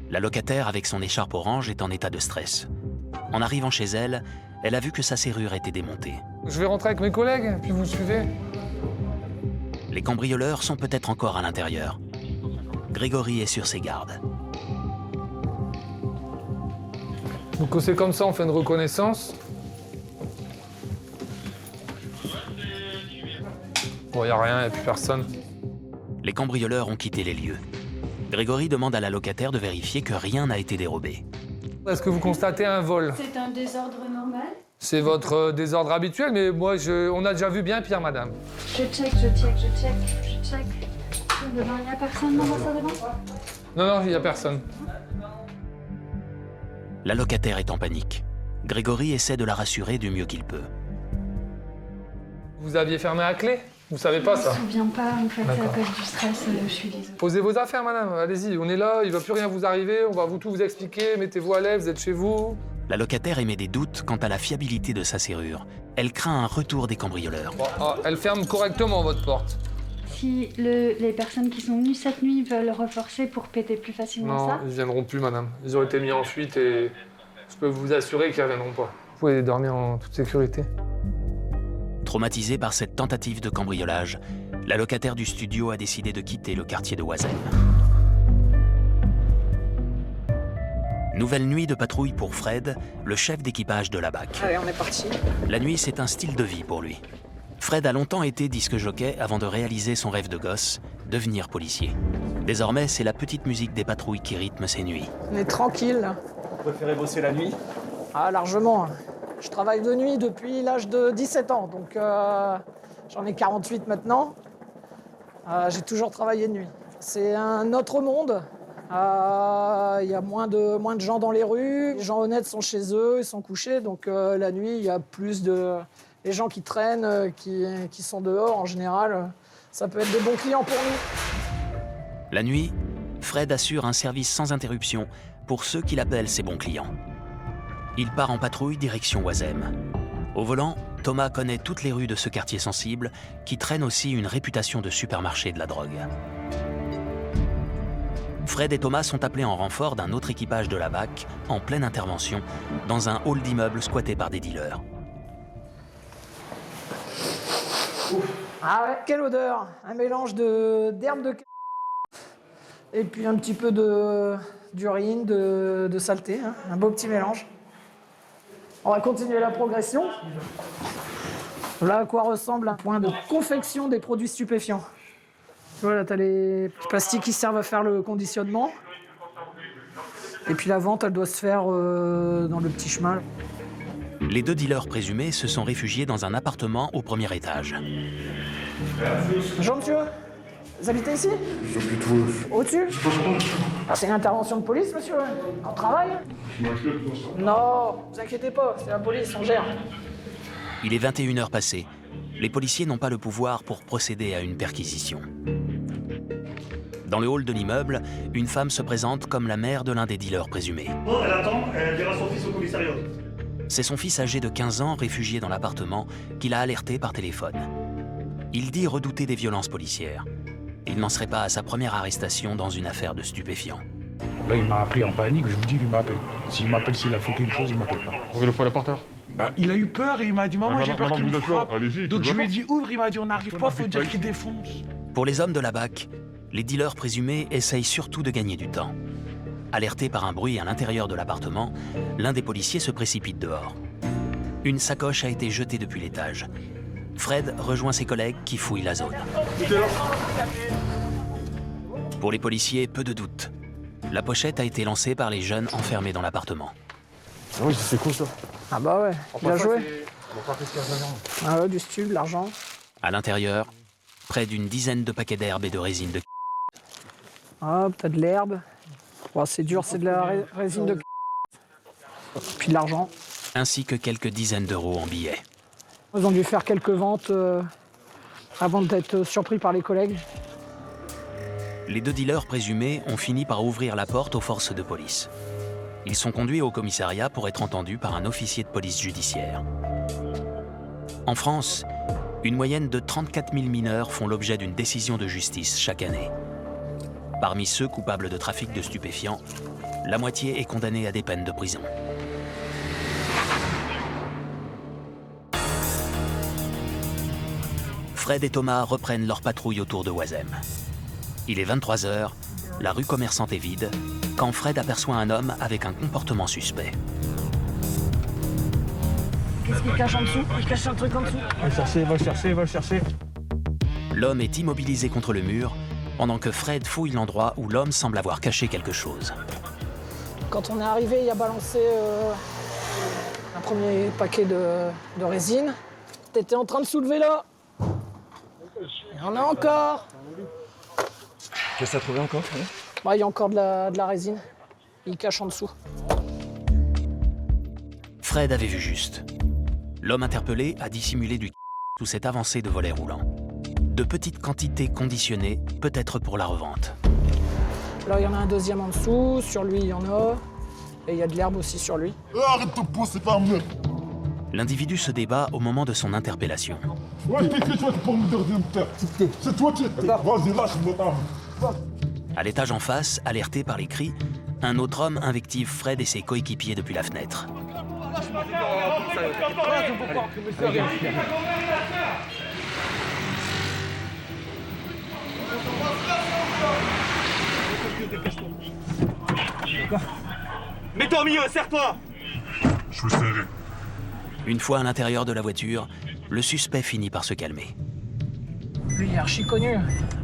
La locataire, avec son écharpe orange, est en état de stress. En arrivant chez elle, elle a vu que sa serrure était démontée. Je vais rentrer avec mes collègues, puis vous suivez. Les cambrioleurs sont peut-être encore à l'intérieur. Grégory est sur ses gardes. Donc c'est comme ça, on fait une reconnaissance. Bon, y a rien, y a plus personne. Les cambrioleurs ont quitté les lieux. Grégory demande à la locataire de vérifier que rien n'a été dérobé. Est-ce que vous constatez un vol? C'est un désordre normal? C'est votre désordre habituel, mais moi, on a déjà vu bien pire, madame. Je check. Devant, il n'y a personne dans ça devant? Non, il n'y a personne. La locataire est en panique. Grégory essaie de la rassurer du mieux qu'il peut. Vous aviez fermé à clé? Vous savez pas ça? Je me souviens pas, en fait, c'est à cause du stress, je suis désolée. Posez vos affaires, madame, allez-y, on est là, il va plus rien vous arriver, on va tout vous expliquer, mettez-vous à l'aise, vous êtes chez vous. La locataire émet des doutes quant à la fiabilité de sa serrure. Elle craint un retour des cambrioleurs. Bon, elle ferme correctement votre porte. Si les personnes qui sont venues cette nuit veulent renforcer pour péter plus facilement ça? Non, ils viendront plus, madame. Ils ont été mis en fuite et je peux vous assurer qu'ils reviendront pas. Vous pouvez dormir en toute sécurité. Traumatisée par cette tentative de cambriolage, la locataire du studio a décidé de quitter le quartier de Oisem. Nouvelle nuit de patrouille pour Fred, le chef d'équipage de la BAC. Allez, on est parti. La nuit, c'est un style de vie pour lui. Fred a longtemps été disque jockey avant de réaliser son rêve de gosse, devenir policier. Désormais, c'est la petite musique des patrouilles qui rythme ses nuits. On est tranquille. Vous préférez bosser la nuit? Ah, largement. Je travaille de nuit depuis l'âge de 17 ans, donc j'en ai 48 maintenant. J'ai toujours travaillé de nuit. C'est un autre monde. Il y a moins de gens dans les rues. Les gens honnêtes sont chez eux, ils sont couchés, donc la nuit, il y a plus de... Les gens qui traînent, qui sont dehors, en général, ça peut être des bons clients pour nous. La nuit, Fred assure un service sans interruption pour ceux qu'il appelle ses bons clients. Il part en patrouille direction Oisem. Au volant, Thomas connaît toutes les rues de ce quartier sensible qui traîne aussi une réputation de supermarché de la drogue. Fred et Thomas sont appelés en renfort d'un autre équipage de la BAC en pleine intervention dans un hall d'immeuble squatté par des dealers. Ah ouais, quelle odeur! Un mélange d'herbes de et puis un petit peu d'urine, de saleté, hein. Un beau petit mélange. On va continuer la progression. Là, à quoi ressemble un point de confection des produits stupéfiants. Voilà, t'as les plastiques qui servent à faire le conditionnement. Et puis la vente, elle doit se faire dans le petit chemin. Les deux dealers présumés se sont réfugiés dans un appartement au premier étage. Bonjour monsieur, vous habitez ici? Au-dessus? C'est une intervention de police monsieur? On travaille? Non, vous inquiétez pas, c'est la police, on gère. Il est 21h passées. Les policiers n'ont pas le pouvoir pour procéder à une perquisition. Dans le hall de l'immeuble, une femme se présente comme la mère de l'un des dealers présumés. Oh, elle attend, elle verra son fils au commissariat. C'est son fils âgé de 15 ans, réfugié dans l'appartement, qu'il a alerté par téléphone. Il dit redouter des violences policières. Il n'en serait pas à sa première arrestation dans une affaire de stupéfiants. Là, il m'a appelé en panique, je vous dis qu'il m'appelle. S'il m'appelle, s'il a fait quelque chose, il m'appelle pas. Ouvrez le fond à la porteur. Bah, il a eu peur et il m'a dit maman, j'ai peur qu'il me frappe. Allez-y, donc je lui ai dit ouvre, il m'a dit on n'arrive pas, faut dire qu'il défonce. Pour les hommes de la BAC, les dealers présumés essayent surtout de gagner du temps. Alerté par un bruit à l'intérieur de l'appartement, l'un des policiers se précipite dehors. Une sacoche a été jetée depuis l'étage. Fred rejoint ses collègues qui fouillent la zone. Pour les policiers, peu de doute. La pochette a été lancée par les jeunes enfermés dans l'appartement. Ah oui, c'est quoi ça? Ah bah ouais, bien joué. C'est Ah ouais, du stube, de l'argent. À l'intérieur, près d'une dizaine de paquets d'herbe et de résine de Hop, t'as de l'herbe. Bon, c'est dur, c'est de la résine de puis de l'argent. ainsi que quelques dizaines d'euros en billets. Ils ont dû faire quelques ventes avant d'être surpris par les collègues. Les 2 dealers présumés ont fini par ouvrir la porte aux forces de police. Ils sont conduits au commissariat pour être entendus par un officier de police judiciaire. En France, une moyenne de 34 000 mineurs font l'objet d'une décision de justice chaque année. Parmi ceux coupables de trafic de stupéfiants, la moitié est condamnée à des peines de prison. Fred et Thomas reprennent leur patrouille autour de Oisem. Il est 23h, la rue commerçante est vide, quand Fred aperçoit un homme avec un comportement suspect. Qu'est-ce qu'il cache en dessous? Il cache un truc en dessous. Va le chercher. L'homme est immobilisé contre le mur, pendant que Fred fouille l'endroit où l'homme semble avoir caché quelque chose. Quand on est arrivé, il a balancé un premier paquet de résine. T'étais en train de soulever là. Il y en a encore. Qu'est-ce que t'as trouvé encore? Ouais, il y a encore de la résine. Il cache en dessous. Fred avait vu juste. L'homme interpellé a dissimulé du sous cette avancée de volet roulant. De petites quantités conditionnées, peut-être pour la revente. Là, il y en a un deuxième en dessous. Sur lui, il y en a. Et il y a de l'herbe aussi sur lui. Arrête de pousser, c'est pas mieux. L'individu se débat au moment de son interpellation. Ouais, t'es qui toi pour me dire de me taire? C'est toi qui... Vas-y, lâche-moi. À l'étage en face, alerté par les cris, un autre homme invective Fred et ses coéquipiers depuis la fenêtre. Mets-toi au milieu, serre-toi. Je veux serrer. Une fois à l'intérieur de la voiture, le suspect finit par se calmer. Lui, il est archi connu.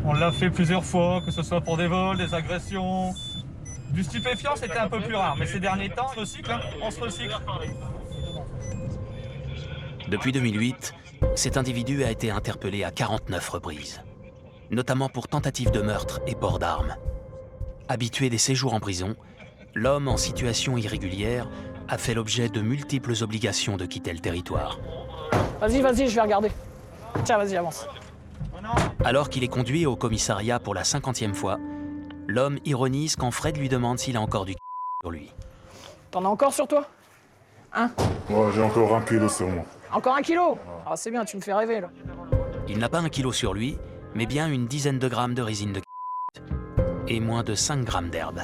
On l'a fait plusieurs fois, que ce soit pour des vols, des agressions. Du stupéfiant, c'était un peu plus rare, mais ces derniers temps, on se recycle. Depuis 2008, cet individu a été interpellé à 49 reprises, notamment pour tentative de meurtre et port d'armes. Habitué des séjours en prison, l'homme en situation irrégulière a fait l'objet de multiples obligations de quitter le territoire. Vas-y, je vais regarder. Tiens, vas-y, avance. Alors qu'il est conduit au commissariat pour la 50e fois, l'homme ironise quand Fred lui demande s'il a encore du sur lui. T'en as encore sur toi? Hein? Ouais, j'ai encore 1 kilo sur moi. Encore 1 kilo? Ah, c'est bien, tu me fais rêver, là. Il n'a pas 1 kilo sur lui, mais bien une dizaine de grammes de résine de et moins de 5 grammes d'herbe.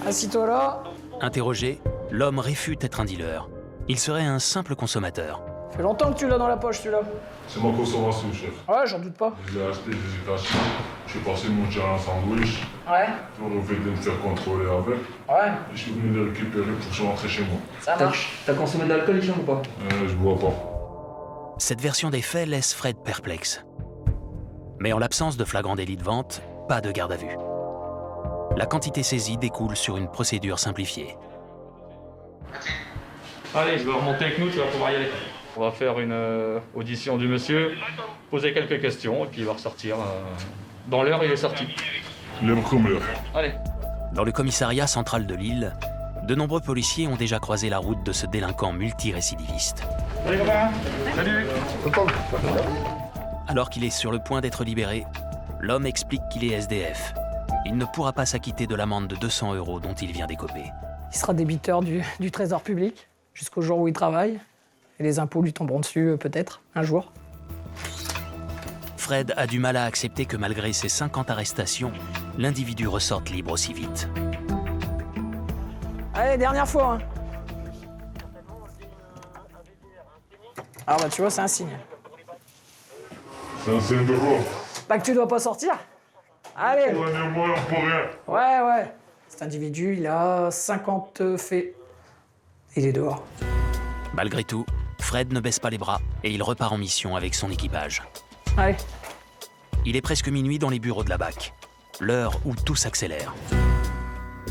Assis-toi là. Interrogé, l'homme réfute être un dealer. Il serait un simple consommateur. Ça fait longtemps que tu l'as dans la poche, celui-là. C'est ma consommation, chef. Ouais, j'en doute pas. Je l'ai acheté, je les ai cachés. J'ai passé mon tir en sandwich. Ouais. Pour le fait de me faire contrôler avec. Ouais. Je suis venu les récupérer pour que je rentre chez moi. Ça marche. T'as consommé de l'alcool, Hicham, ou pas? Je bois pas. Cette version des faits laisse Fred perplexe. Mais en l'absence de flagrant délit de vente, pas de garde à vue. La quantité saisie découle sur une procédure simplifiée. Allez, je vais remonter avec nous, tu vas pouvoir y aller. On va faire une audition du monsieur, poser quelques questions, et puis il va ressortir. Dans l'heure, il est sorti. Libre comme l'heure. Allez. Dans le commissariat central de Lille, de nombreux policiers ont déjà croisé la route de ce délinquant multirécidiviste. Salut copain. Salut. Alors qu'il est sur le point d'être libéré, l'homme explique qu'il est SDF. Il ne pourra pas s'acquitter de l'amende de 200 € dont il vient d'écoper. Il sera débiteur du trésor public jusqu'au jour où il travaille. Et les impôts lui tomberont dessus, peut-être, un jour. Fred a du mal à accepter que malgré ses 50 arrestations, l'individu ressorte libre aussi vite. Allez, dernière fois. Hein. Ah bah tu vois, c'est un signe. C'est un signe de quoi? Bah que tu dois pas sortir. Allez. Ouais. Cet individu, il a 50 faits. Il est dehors. Malgré tout, Fred ne baisse pas les bras et il repart en mission avec son équipage. Allez. Il est presque minuit dans les bureaux de la BAC, l'heure où tout s'accélère.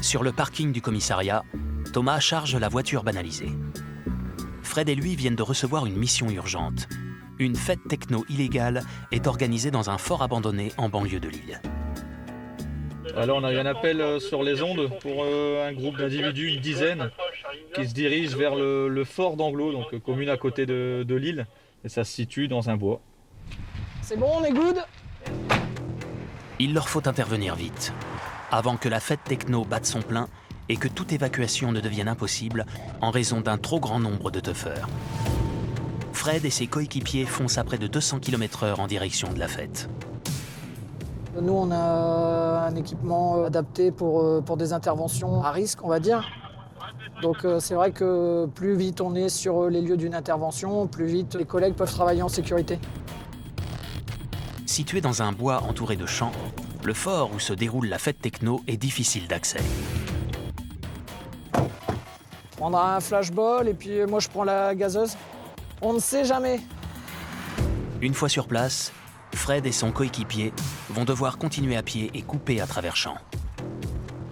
Sur le parking du commissariat, Thomas charge la voiture banalisée. Fred et lui viennent de recevoir une mission urgente. Une fête techno illégale est organisée dans un fort abandonné en banlieue de Lille. Alors on a eu un appel sur les ondes pour un groupe d'individus, une dizaine, qui se dirigent vers le fort d'Anglo, donc commune à côté de Lille. Et ça se situe dans un bois. C'est bon, on est good? Il leur faut intervenir vite, avant que la fête techno batte son plein et que toute évacuation ne devienne impossible en raison d'un trop grand nombre de teufeurs. Fred et ses coéquipiers foncent à près de 200 km/h en direction de la fête. Nous, on a un équipement adapté pour des interventions à risque, on va dire. Donc c'est vrai que plus vite on est sur les lieux d'une intervention, plus vite les collègues peuvent travailler en sécurité. Situé dans un bois entouré de champs, le fort où se déroule la fête techno est difficile d'accès. On prendra un flashball et puis moi je prends la gazeuse. On ne sait jamais. Une fois sur place, Fred et son coéquipier vont devoir continuer à pied et couper à travers champs.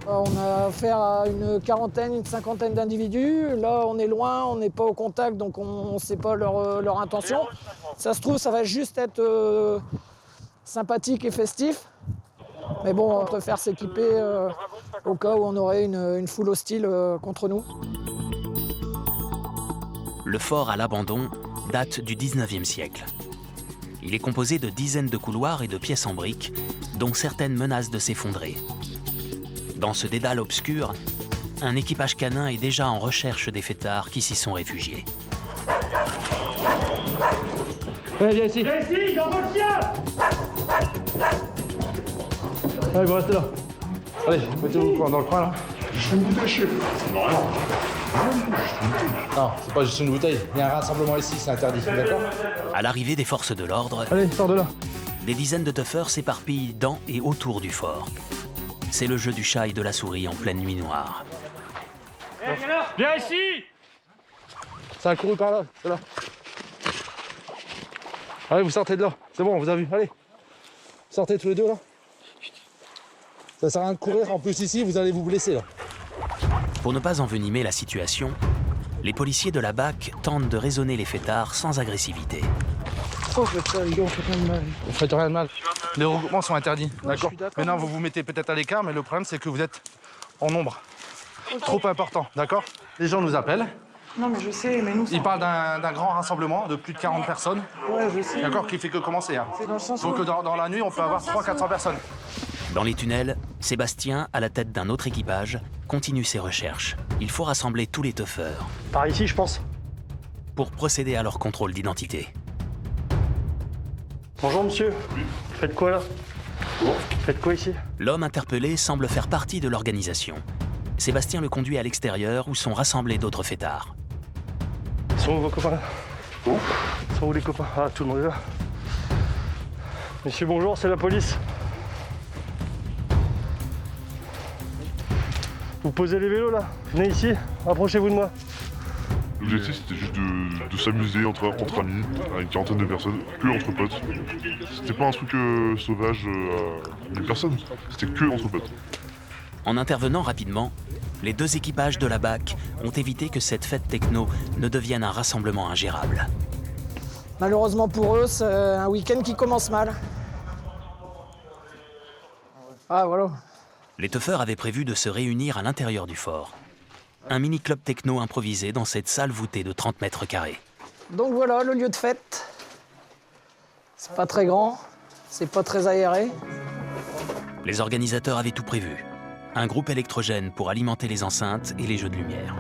On a affaire à une quarantaine, une cinquantaine d'individus. Là, on est loin, on n'est pas au contact, donc on ne sait pas leur intention. Ça se trouve, ça va juste être sympathique et festif. Mais bon, on préfère s'équiper au cas où on aurait une foule hostile contre nous. Le fort à l'abandon date du 19e siècle. Il est composé de dizaines de couloirs et de pièces en briques, dont certaines menacent de s'effondrer. Dans ce dédale obscur, un équipage canin est déjà en recherche des fêtards qui s'y sont réfugiés. Ouais, viens ici. Viens ici, dans votre chien. Allez, vous restez là. Allez, mettez-vous dans le coin là. Juste une bouteille, chef. Non, rien. Non, c'est pas juste une bouteille. Il y a un rassemblement ici, c'est interdit, d'accord? À l'arrivée des forces de l'ordre, allez, sors de là. Des dizaines de teufeurs s'éparpillent dans et autour du fort. C'est le jeu du chat et de la souris en pleine nuit noire. Viens ici. Ça a couru par là, c'est là. Allez, vous sortez de là. C'est bon, on vous a vu. Allez. Sortez tous les deux là. Ça sert à rien de courir. En plus ici, vous allez vous blesser là. Pour ne pas envenimer la situation, les policiers de la BAC tentent de raisonner les fêtards sans agressivité. Oh, faites ça, les gars, on fait rien de mal. Vous faites rien de mal. Les regroupements sont interdits, d'accord? Maintenant, vous vous mettez peut-être à l'écart, mais le problème, c'est que vous êtes en nombre. Okay. Trop important, d'accord? Les gens nous appellent. Non, mais je sais, mais nous... Ils parlent d'un grand rassemblement de plus de 40 personnes. Ouais, je sais. D'accord, qui fait que commencer. Hein. C'est dans le sens donc, dans la nuit, on peut avoir 300-400 personnes. Dans les tunnels, Sébastien, à la tête d'un autre équipage, continue ses recherches. Il faut rassembler tous les teufeurs. Par ici, je pense. Pour procéder à leur contrôle d'identité. Bonjour monsieur. Oui. Faites quoi là? Bon. Faites quoi ici? L'homme interpellé semble faire partie de l'organisation. Sébastien le conduit à l'extérieur où sont rassemblés d'autres fêtards. Ils sont où vos copains là? Où? Ils sont où les copains? Ah, tout le monde est là. Monsieur, bonjour, c'est la police. Vous posez les vélos là? Venez ici, rapprochez-vous de moi. L'objectif c'était juste de s'amuser entre amis, avec une quarantaine de personnes, que entre potes. C'était pas un truc sauvage à 1000 personnes, c'était que entre potes. En intervenant rapidement, les deux équipages de la BAC ont évité que cette fête techno ne devienne un rassemblement ingérable. Malheureusement pour eux, c'est un week-end qui commence mal. Ah voilà. Les teufeurs avaient prévu de se réunir à l'intérieur du fort. Un mini-club techno improvisé dans cette salle voûtée de 30 mètres carrés. Donc voilà le lieu de fête. C'est pas très grand, c'est pas très aéré. Les organisateurs avaient tout prévu. Un groupe électrogène pour alimenter les enceintes et les jeux de lumière.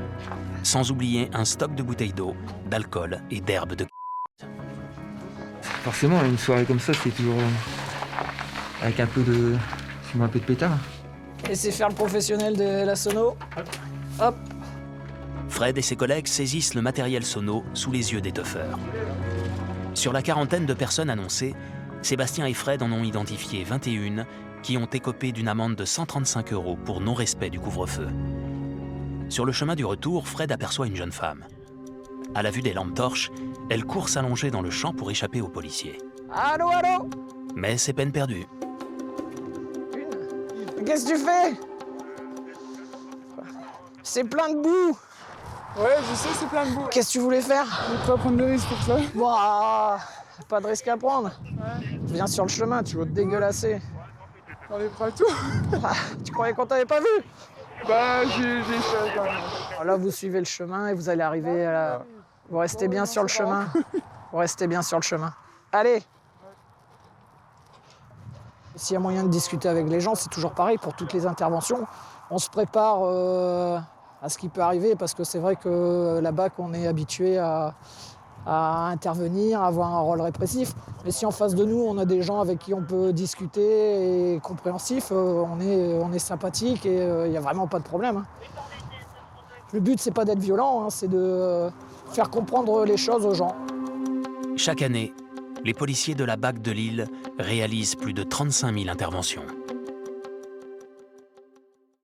Sans oublier un stock de bouteilles d'eau, d'alcool et d'herbes de... Forcément, une soirée comme ça, c'est toujours avec un peu de pétard. Laissez faire le professionnel de la sono. Hop. Fred et ses collègues saisissent le matériel sono sous les yeux des teufeurs. Sur la quarantaine de personnes annoncées, Sébastien et Fred en ont identifié 21 qui ont écopé d'une amende de 135 € pour non-respect du couvre-feu. Sur le chemin du retour, Fred aperçoit une jeune femme. À la vue des lampes torches, elle court s'allonger dans le champ pour échapper aux policiers. Allô, allô? Mais c'est peine perdue. Qu'est-ce que tu fais? C'est plein de boue. Ouais, je sais, c'est plein de boue. Qu'est-ce que tu voulais faire? Je vais pas prendre de risque pour ça. Bah, pas de risque à prendre. Viens sur le chemin, tu vas te dégueulasser. On est prêt à tout. Tu croyais qu'on t'avait pas vu? Bah, j'ai fait quand même. Là, vous suivez le chemin et vous allez arriver à la... Vous restez bien sur le chemin. Vous restez bien sur le chemin. Allez! S'il y a moyen de discuter avec les gens, c'est toujours pareil pour toutes les interventions. On se prépare à ce qui peut arriver parce que c'est vrai que là-bas, on est habitué à intervenir, à avoir un rôle répressif. Mais si en face de nous, on a des gens avec qui on peut discuter et compréhensif, on est sympathique et il n'y a vraiment pas de problème. Hein. Le but, c'est pas d'être violent, hein, c'est de faire comprendre les choses aux gens. Chaque année, les policiers de la BAC de Lille réalisent plus de 35 000 interventions.